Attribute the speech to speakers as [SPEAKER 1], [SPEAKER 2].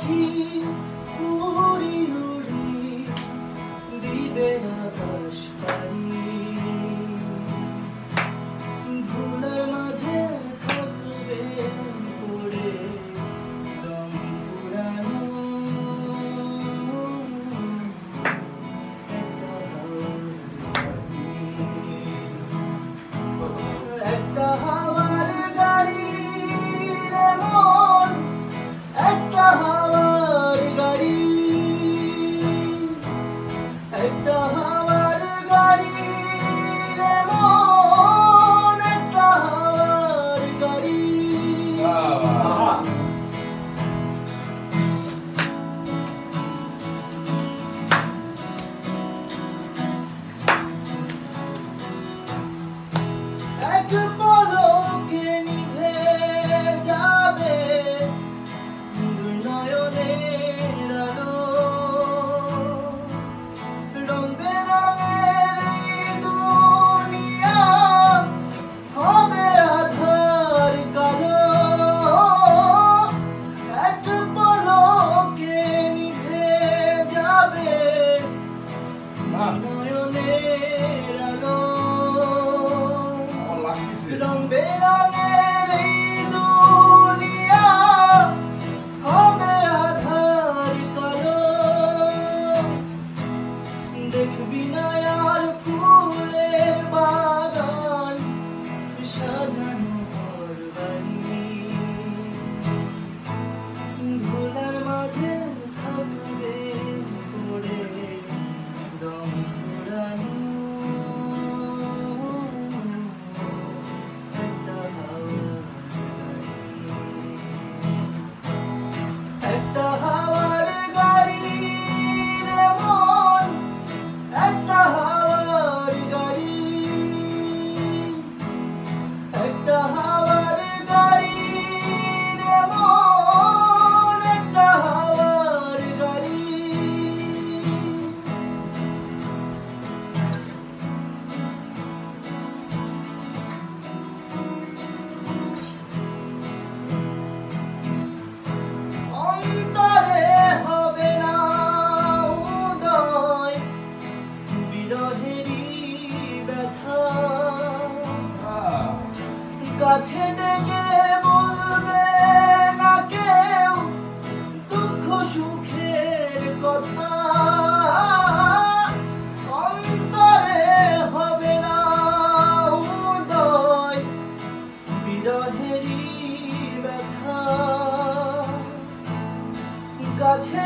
[SPEAKER 1] পাখি উড়ি উড়ি দিবে আকাশ পাড়ি, ধুলার মাঝে থাকবে পড়ে রং পুরানো একটা হাওয়ার গাড়ি রে মন, একটা হাওয়ার গাড়ি, একটা হাওয়ার গাড়ি রে মন, একটা হাওয়ার গাড়ি। এক পলকে নিভে যাবে নয়নের আলো, রং বেরঙের এই দুনিয়া হবে আঁধার কালো। এক পলকে নিভে যাবে নয়নের আলো, রং বেরঙের এই দুনিয়া হবে আঁধার কালো। দেখবি না আর ফুলের বাগান সাজানো ঘরবাড়ি, ধুলার মাঝে থাকবে পড়ে রং পুরানো একটা হাওয়ার গাড়ি রে মন, একটা হাওয়ার গাড়ি, একটা হাওয়ার গাড়ি রে মন, একটা হাওয়ার গাড়ি। অন্তরে হবে না উদয় বিরহেরই ব্যথা, কাছে ডেকে বলবে না কেউ দুঃখ সুখের কথা। অন্তরে হবে না উদয় বিরহেরই ব্যথা, কাছে